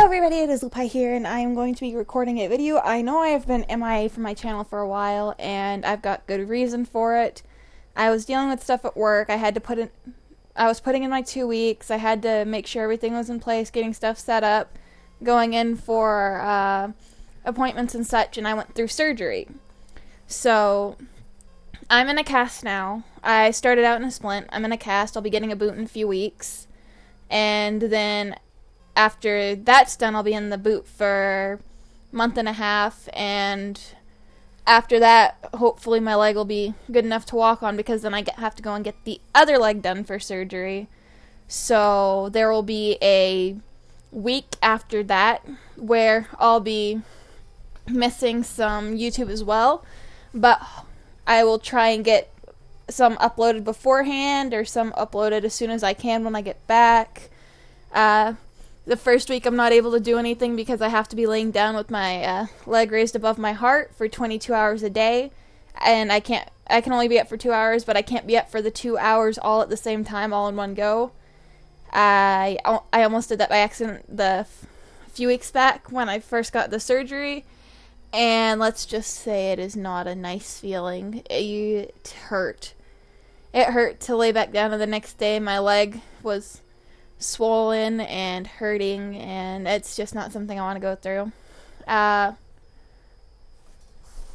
Hello everybody, it is Lupai here, and I am going to be recording a video. I know I have been MIA from my channel for a while, and I've got good reason for it. I was dealing with stuff at work. I was putting in my 2 weeks. I had to make sure everything was in place, getting stuff set up, going in for appointments and such, and I went through surgery. So, I'm in a cast now. I started out in a splint. I'm in a cast. I'll be getting a boot in a few weeks. And then after that's done, I'll be in the boot for a month and a half, and after that, hopefully my leg will be good enough to walk on, because then I have to go and get the other leg done for surgery. So there will be a week after that where I'll be missing some YouTube as well, but I will try and get some uploaded beforehand or some uploaded as soon as I can when I get back. The first week I'm not able to do anything because I have to be laying down with my leg raised above my heart for 22 hours a day, and I can only be up for 2 hours, but I can't be up for the 2 hours all at the same time, all in one go. I almost did that by accident the few weeks back when I first got the surgery, and let's just say it is not a nice feeling. It hurt. It hurt to lay back down, and the next day my leg was swollen and hurting, and it's just not something I want to go through.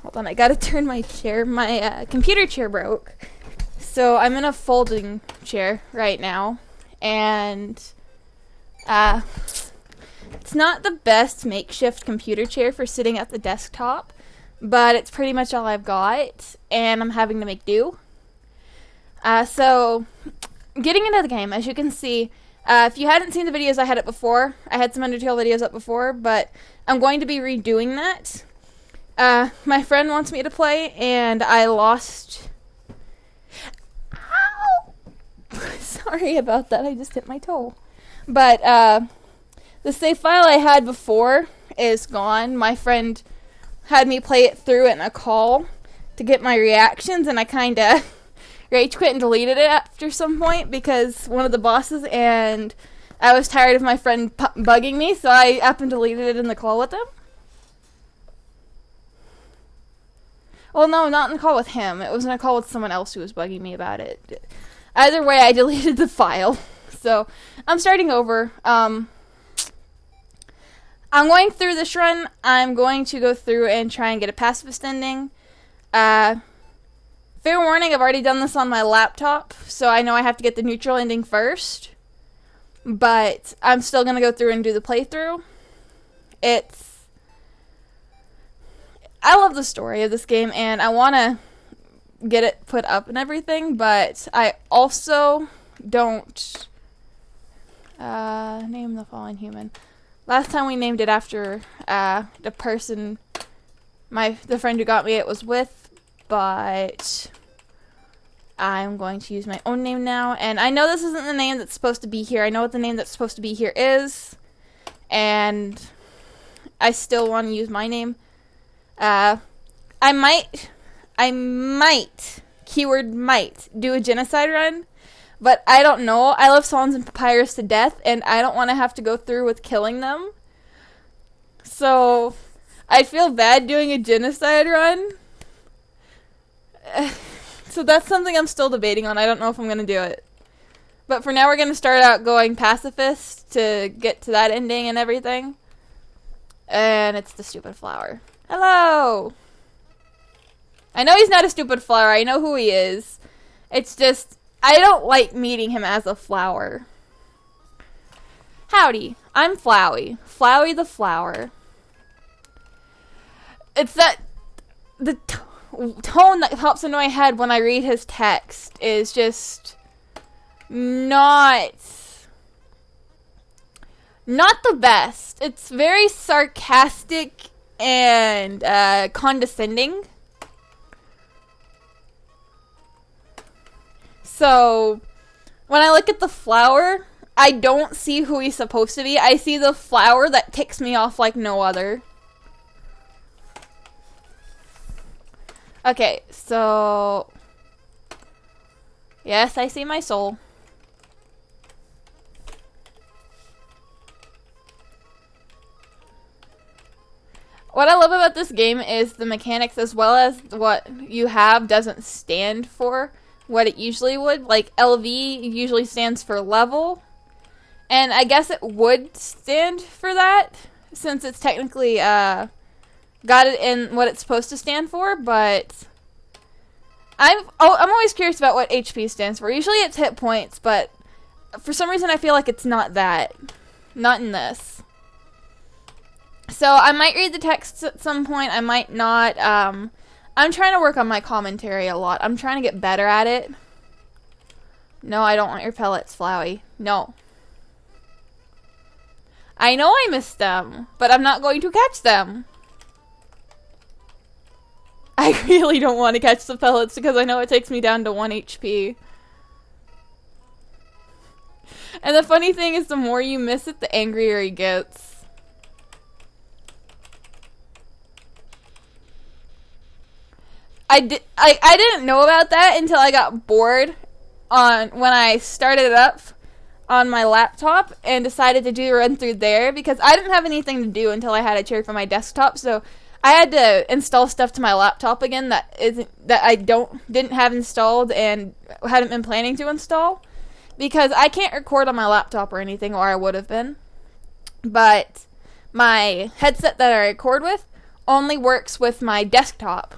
Hold on, I gotta turn my chair. My computer chair broke, so I'm in a folding chair right now, and it's not the best makeshift computer chair for sitting at the desktop, but it's pretty much all I've got, and I'm having to make do. So getting into the game, as you can see, if you hadn't seen the videos I had up before, I had some Undertale videos up before, but I'm going to be redoing that. My friend wants me to play, and I lost... Ow! Sorry about that, I just hit my toe. But, the save file I had before is gone. My friend had me play it through in a call to get my reactions, and I kinda rage quit and deleted it after some point because one of the bosses, and I was tired of my friend bugging me, so I up and deleted it in the call with him. Well, no, not in the call with him. It was in a call with someone else who was bugging me about it. Either way, I deleted the file. So, I'm starting over. I'm going through this run. I'm going to go through and try and get a pacifist ending. Fair warning, I've already done this on my laptop, so I know I have to get the neutral ending first. But I'm still going to go through and do the playthrough. I love the story of this game, and I want to get it put up and everything, but I also don't name the fallen human. Last time we named it after the person, the friend who got me it was with, but I'm going to use my own name now, and I know this isn't the name that's supposed to be here. I know what the name that's supposed to be here is, and I still want to use my name. I might, keyword might, do a genocide run, but I don't know. I love Swans and Papyrus to death, and I don't want to have to go through with killing them. So, I feel bad doing a genocide run. So that's something I'm still debating on. I don't know if I'm going to do it. But for now, we're going to start out going pacifist to get to that ending and everything. And it's the stupid flower. Hello! I know he's not a stupid flower. I know who he is. It's just, I don't like meeting him as a flower. Howdy, I'm Flowey. Flowey the flower. It's that... the tone that pops into my head when I read his text is just not the best. It's very sarcastic and condescending. So when I look at the flower, I don't see who he's supposed to be. I see the flower that ticks me off like no other. Okay, so yes, I see my soul. What I love about this game is the mechanics, as well as what you have doesn't stand for what it usually would. Like, LV usually stands for level, and I guess it would stand for that, since it's technically got it in what it's supposed to stand for, but I'm always curious about what HP stands for. Usually it's hit points, but for some reason I feel like it's not that. Not in this. So I might read the text at some point, I might not. I'm trying to work on my commentary a lot. I'm trying to get better at it. No, I don't want your pellets, Flowey. No. I know I missed them, but I'm not going to catch them. I really don't want to catch the pellets because I know it takes me down to 1 HP. And the funny thing is, the more you miss it, the angrier he gets. I didn't know about that until I got bored when I started it up on my laptop and decided to do a run through there, because I didn't have anything to do until I had a chair for my desktop, so I had to install stuff to my laptop again that I didn't have installed and hadn't been planning to install, because I can't record on my laptop or anything, or I would have been. But my headset that I record with only works with my desktop.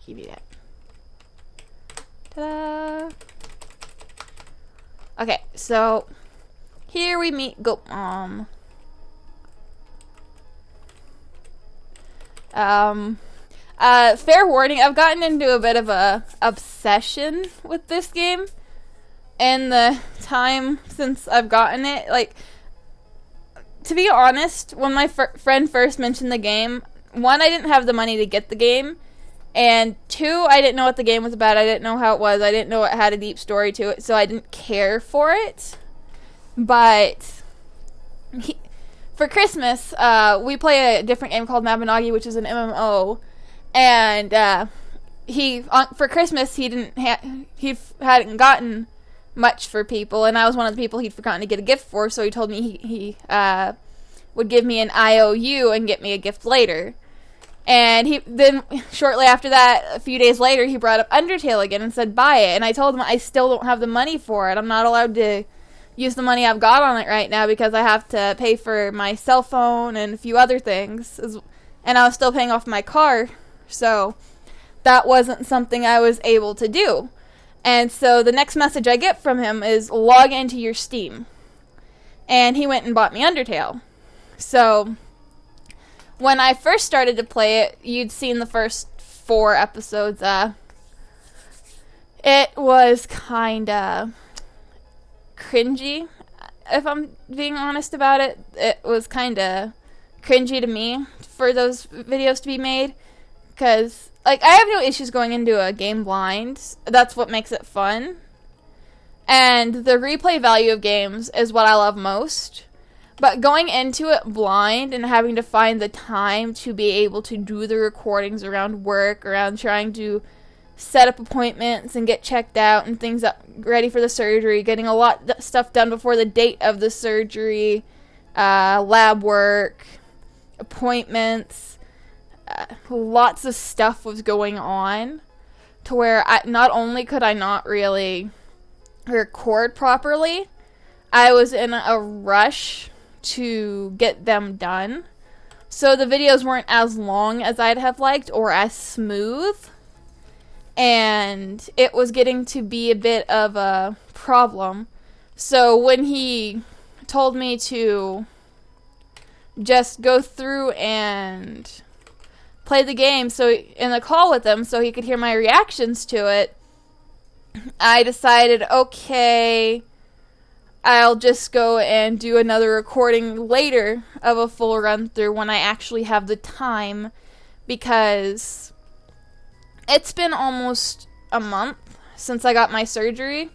Give me that. Ta-da! Okay, so here we meet Goat Mom. Fair warning, I've gotten into a bit of a obsession with this game in the time since I've gotten it. Like, to be honest, when my friend first mentioned the game, 1, I didn't have the money to get the game, and 2, I didn't know what the game was about. I didn't know how it was. I didn't know it had a deep story to it, so I didn't care for it. But for Christmas, we play a different game called Mabinogi, which is an MMO. And for Christmas, he hadn't gotten much for people, and I was one of the people he'd forgotten to get a gift for. So he told me he would give me an IOU and get me a gift later. And then shortly after that, a few days later, he brought up Undertale again and said buy it. And I told him I still don't have the money for it. I'm not allowed to use the money I've got on it right now because I have to pay for my cell phone and a few other things. And I was still paying off my car, so that wasn't something I was able to do. And so the next message I get from him is log into your Steam. And he went and bought me Undertale. So when I first started to play it, you'd seen the first 4 episodes. It was kinda cringy, if I'm being honest about it. It was kinda cringy to me for those videos to be made, because like, I have no issues going into a game blind. That's what makes it fun, and the replay value of games is what I love most. But going into it blind and having to find the time to be able to do the recordings around work, around trying to set up appointments and get checked out and things up, ready for the surgery, getting a lot of stuff done before the date of the surgery, lab work, appointments, lots of stuff was going on, to where not only could I not really record properly, I was in a rush to get them done. So the videos weren't as long as I'd have liked, or as smooth. And it was getting to be a bit of a problem. So when he told me to just go through and play the game in the call with him so he could hear my reactions to it, I decided, okay, I'll just go and do another recording later of a full run through when I actually have the time, because it's been almost a month since I got my surgery,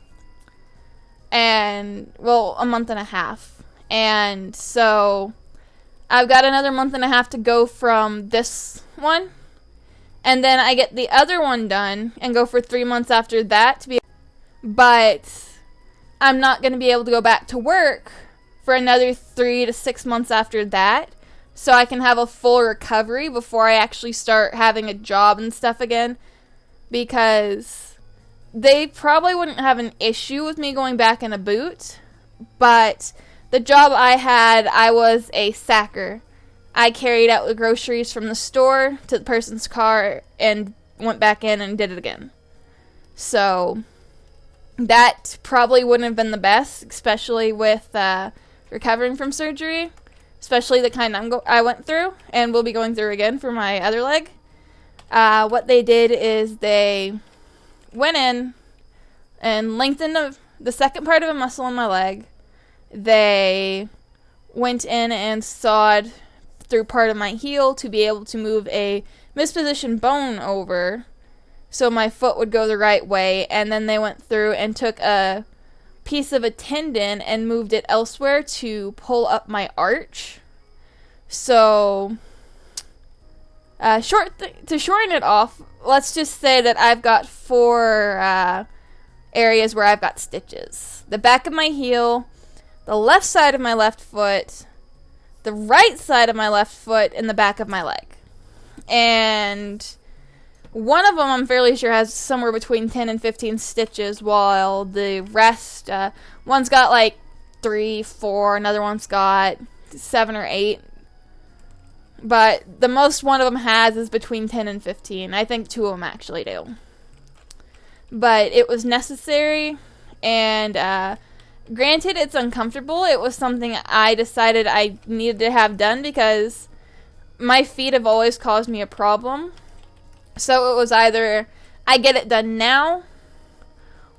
and, well, a month and a half, and so I've got another month and a half to go from this one, and then I get the other one done and go for 3 months after that to be. But I'm not going to be able to go back to work for another 3 to 6 months after that. So I can have a full recovery before I actually start having a job and stuff again. Because they probably wouldn't have an issue with me going back in a boot. But the job I had, I was a sacker. I carried out the groceries from the store to the person's car and went back in and did it again. So that probably wouldn't have been the best, especially with recovering from surgery, especially the kind I went through and will be going through again for my other leg. What they did is they went in and lengthened the second part of a muscle in my leg. They went in and sawed through part of my heel to be able to move a mispositioned bone over so my foot would go the right way, and then they went through and took a piece of a tendon and moved it elsewhere to pull up my arch. So to shorten it off, let's just say that I've got 4 areas where I've got stitches. The back of my heel, the left side of my left foot, the right side of my left foot, and the back of my leg. And one of them I'm fairly sure has somewhere between 10 and 15 stitches, while the rest, one's got like 3, 4, another one's got 7 or 8. But the most one of them has is between 10 and 15. I think 2 of them actually do. But it was necessary, and granted it's uncomfortable. It was something I decided I needed to have done because my feet have always caused me a problem. So it was either I get it done now,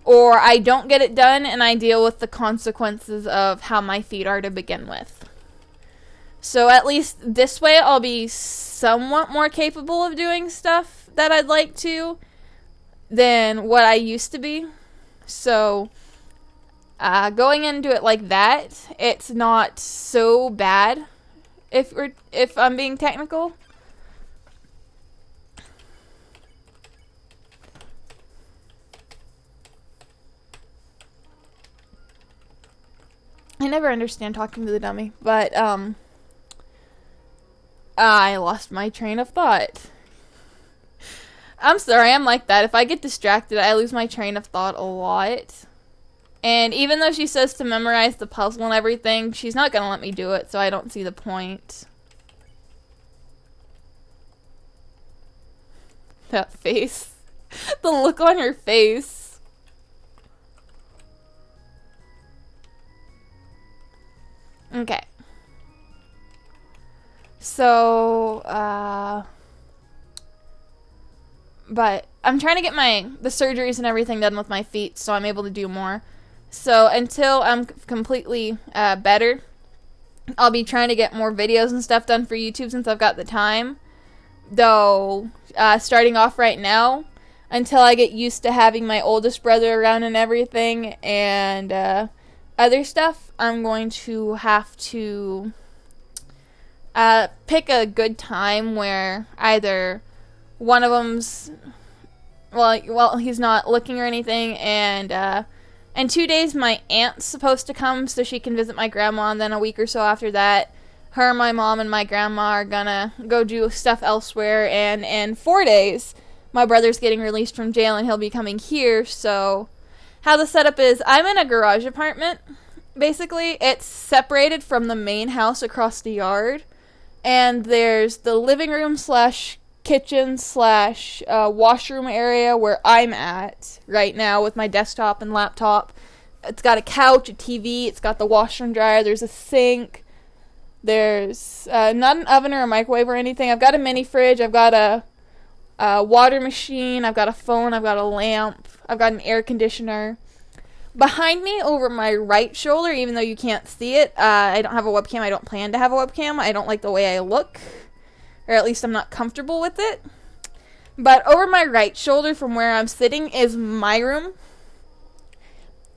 or I don't get it done and I deal with the consequences of how my feet are to begin with. So at least this way I'll be somewhat more capable of doing stuff that I'd like to than what I used to be. So going into it like that, it's not so bad if I'm being technical. I never understand talking to the dummy, but I lost my train of thought. I'm sorry, I'm like that. If I get distracted, I lose my train of thought a lot. And even though she says to memorize the puzzle and everything, she's not going to let me do it, so I don't see the point. That face. The look on her face. Okay. So, but I'm trying to get the surgeries and everything done with my feet so I'm able to do more. So until I'm completely better, I'll be trying to get more videos and stuff done for YouTube since I've got the time. Though, starting off right now, until I get used to having my oldest brother around and everything, and other stuff, I'm going to have to pick a good time where either one of them's well he's not looking or anything, and in 2 days my aunt's supposed to come so she can visit my grandma, and then a week or so after that her, my mom, and my grandma are gonna go do stuff elsewhere, and in 4 days my brother's getting released from jail and he'll be coming here. So how the setup is, I'm in a garage apartment. Basically, it's separated from the main house across the yard, and there's the living room slash kitchen slash washroom area where I'm at right now with my desktop and laptop. It's got a couch, a TV, it's got the washer and dryer, there's a sink, there's not an oven or a microwave or anything. I've got a mini fridge, I've got a water machine, I've got a phone, I've got a lamp, I've got an air conditioner. Behind me, over my right shoulder, even though you can't see it, I don't have a webcam. I don't plan to have a webcam. I don't like the way I look, or at least I'm not comfortable with it. But over my right shoulder from where I'm sitting is my room.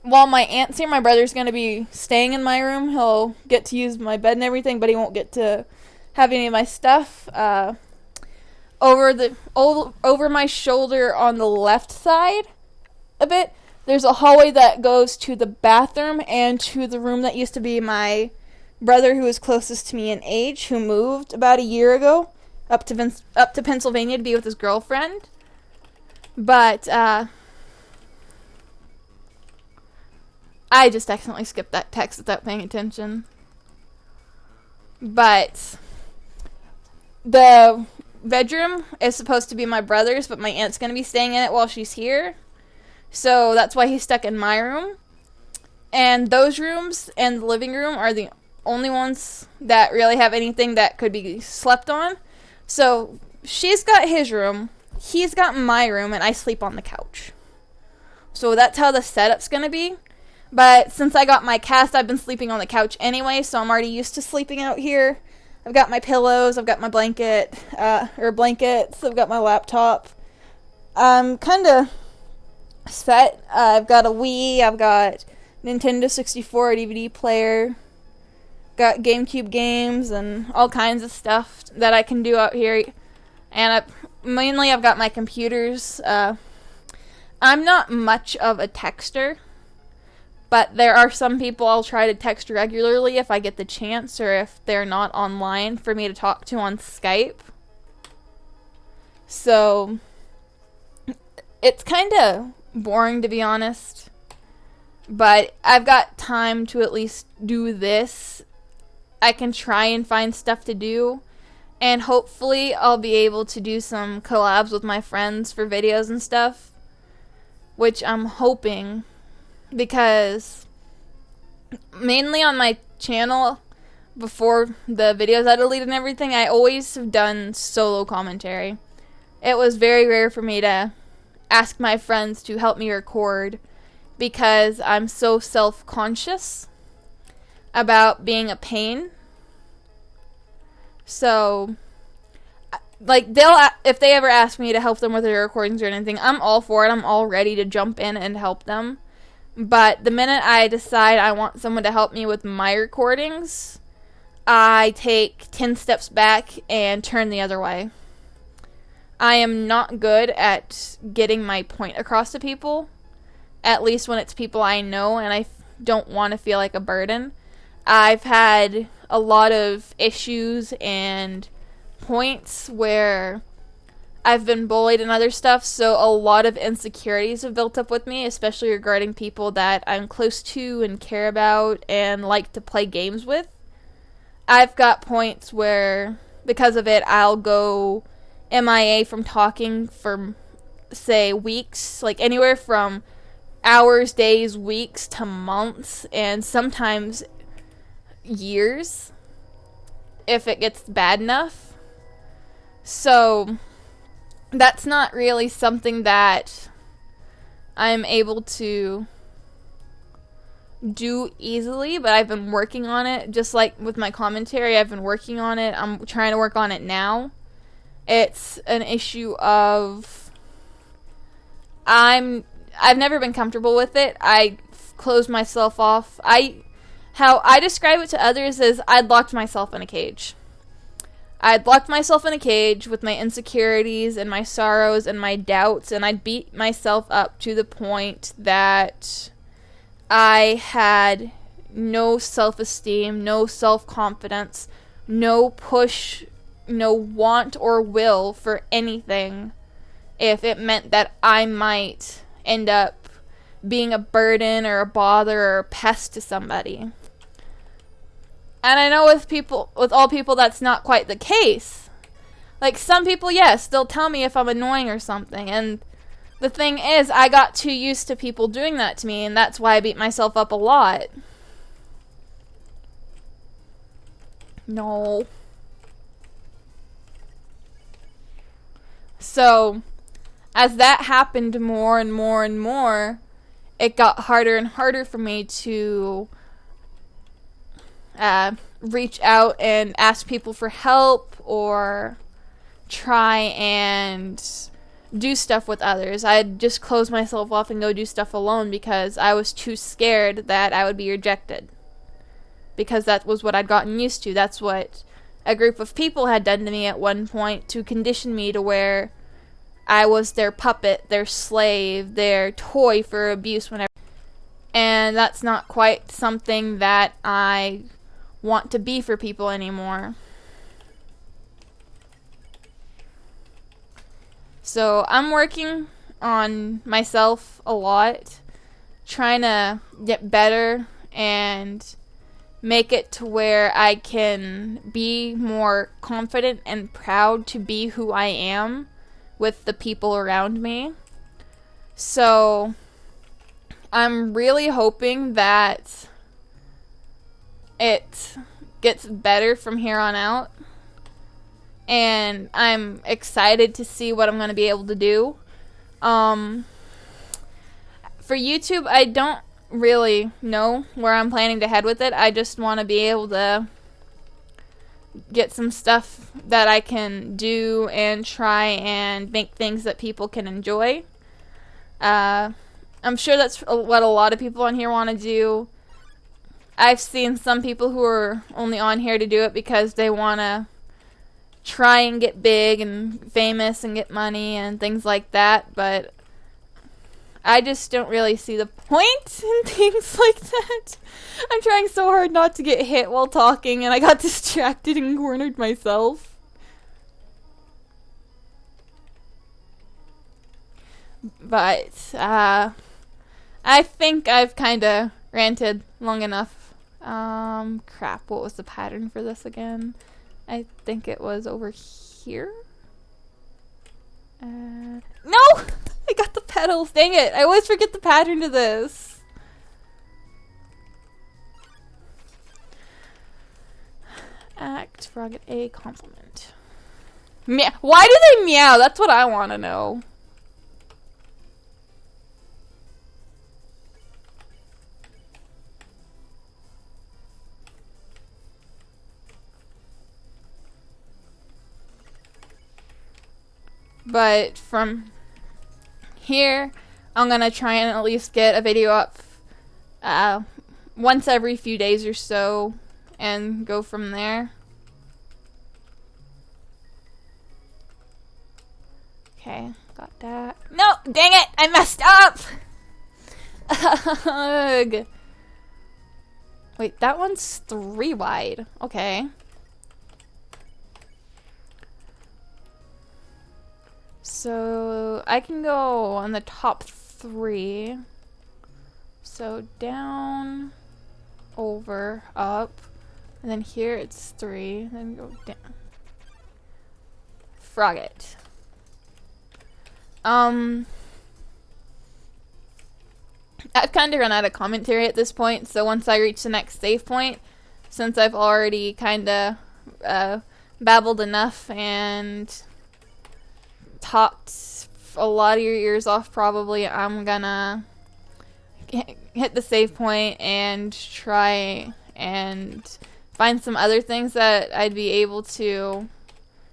While my aunt's here, my brother's going to be staying in my room. He'll get to use my bed and everything, but he won't get to have any of my stuff. Over my shoulder on the left side a bit, There's a hallway that goes to the bathroom and to the room that used to be my brother, who was closest to me in age, who moved about a year ago up to Pennsylvania to be with his girlfriend. But I just accidentally skipped that text without paying attention. But the bedroom is supposed to be my brother's, but my aunt's going to be staying in it while she's here. So that's why he's stuck in my room. And those rooms and the living room are the only ones that really have anything that could be slept on. So she's got his room, he's got my room, and I sleep on the couch. So that's how the setup's going to be. But since I got my cast, I've been sleeping on the couch anyway, so I'm already used to sleeping out here. I've got my pillows, I've got my blankets, I've got my laptop. I'm kind of set. I've got a Wii, I've got Nintendo 64 DVD player, got GameCube games, and all kinds of stuff that I can do out here. And mainly I've got my computers. I'm not much of a texter, but there are some people I'll try to text regularly if I get the chance, or if they're not online for me to talk to on Skype. So it's kind of boring, to be honest. But I've got time to at least do this. I can try and find stuff to do. And hopefully I'll be able to do some collabs with my friends for videos and stuff. Which I'm hoping. Because mainly on my channel, before the videos I deleted and everything, I always have done solo commentary. It was very rare for me to ask my friends to help me record, because I'm so self-conscious about being a pain. So, like, if they ever ask me to help them with their recordings or anything, I'm all for it. I'm all ready to jump in and help them. But the minute I decide I want someone to help me with my recordings, I take 10 steps back and turn the other way. I am not good at getting my point across to people, at least when it's people I know and I don't want to feel like a burden. I've had a lot of issues and points where I've been bullied and other stuff, so a lot of insecurities have built up with me, especially regarding people that I'm close to and care about and like to play games with. I've got points where, because of it, I'll go MIA from talking for, say, weeks, like anywhere from hours, days, weeks to months, and sometimes years, if it gets bad enough. So that's not really something that I'm able to do easily, but I've been working on it. Just like with my commentary, I've been working on it. I'm trying to work on it now. It's an issue of I've never been comfortable with it. I closed myself off. How I describe it to others is I'd locked myself in a cage. I'd locked myself in a cage with my insecurities and my sorrows and my doubts, and I'd beat myself up to the point that I had no self-esteem, no self-confidence, no push, no want or will for anything if it meant that I might end up being a burden or a bother or a pest to somebody. And I know with all people, that's not quite the case. Like, some people, yes, they'll tell me if I'm annoying or something. And the thing is, I got too used to people doing that to me, and that's why I beat myself up a lot. No. So, as that happened more and more and more, it got harder and harder for me to reach out and ask people for help or try and do stuff with others. I'd just close myself off and go do stuff alone because I was too scared that I would be rejected. Because that was what I'd gotten used to. That's what a group of people had done to me at one point to condition me to where I was their puppet, their slave, their toy for abuse whenever. And that's not quite something that I want to be for people anymore. So I'm working on myself a lot, trying to get better and make it to where I can be more confident and proud to be who I am with the people around me. So I'm really hoping that it gets better from here on out. And I'm excited to see what I'm going to be able to do. For YouTube, I don't really know where I'm planning to head with it. I just want to be able to get some stuff that I can do and try and make things that people can enjoy. I'm sure that's what a lot of people on here want to do. I've seen some people who are only on here to do it because they want to try and get big and famous and get money and things like that, but I just don't really see the point in things like that. I'm trying so hard not to get hit while talking, and I got distracted and cornered myself. But I think I've kind of ranted long enough. Crap, what was the pattern for this again? I think it was over here. No! I got the petals. Dang it. I always forget the pattern to this. Act, frog, A, compliment. Meow. Why do they meow? That's what I want to know. But from here, I'm going to try and at least get a video up once every few days or so and go from there. Okay, got that. No, dang it, I messed up! Ugh. Wait, that one's 3 wide. Okay. So I can go on the top 3. So down, over, up, and then here it's 3. Then go down. Frog it. I've kind of run out of commentary at this point, so once I reach the next save point, since I've already kind of babbled enough and talked a lot of your ears off, probably I'm gonna hit the save point and try and find some other things that I'd be able to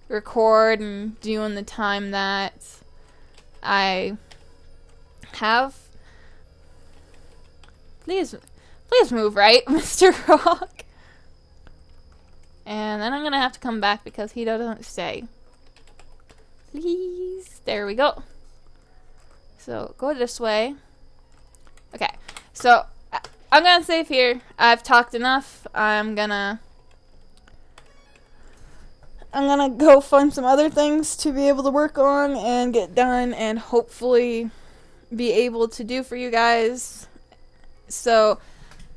record and do in the time that I have. Please move, right, Mr. Rock? And then I'm gonna have to come back because he doesn't stay. Please. There we go. So go this way. Okay. So I'm gonna save here. I've talked enough. I'm gonna go find some other things to be able to work on and get done and hopefully be able to do for you guys. So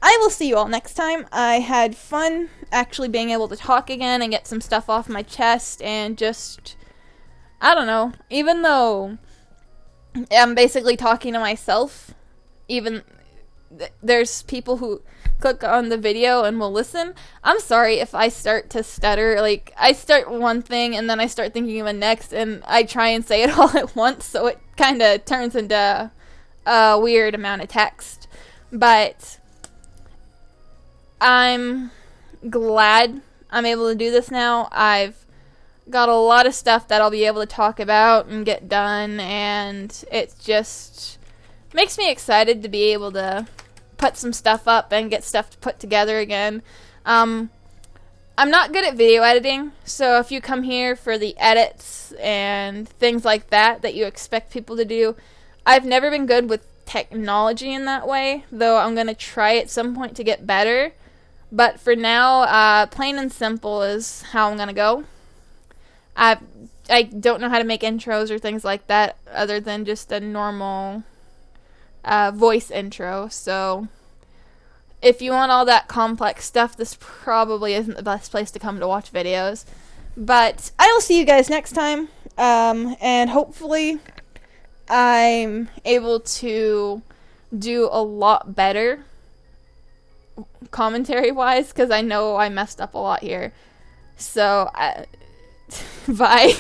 I will see you all next time. I had fun actually being able to talk again and get some stuff off my chest and just, I don't know, even though I'm basically talking to myself, even there's people who click on the video and will listen. I'm sorry if I start to stutter. Like, I start one thing and then I start thinking of a next and I try and say it all at once, so it kind of turns into a weird amount of text. But I'm glad I'm able to do this now. I've got a lot of stuff that I'll be able to talk about and get done, and it just makes me excited to be able to put some stuff up and get stuff put together again. I'm not good at video editing, so if you come here for the edits and things like that that you expect people to do, I've never been good with technology in that way, though I'm going to try at some point to get better. But for now, plain and simple is how I'm going to go. I don't know how to make intros or things like that other than just a normal voice intro, so if you want all that complex stuff, this probably isn't the best place to come to watch videos. But I will see you guys next time, and hopefully I'm able to do a lot better commentary-wise, because I know I messed up a lot here. So, bye.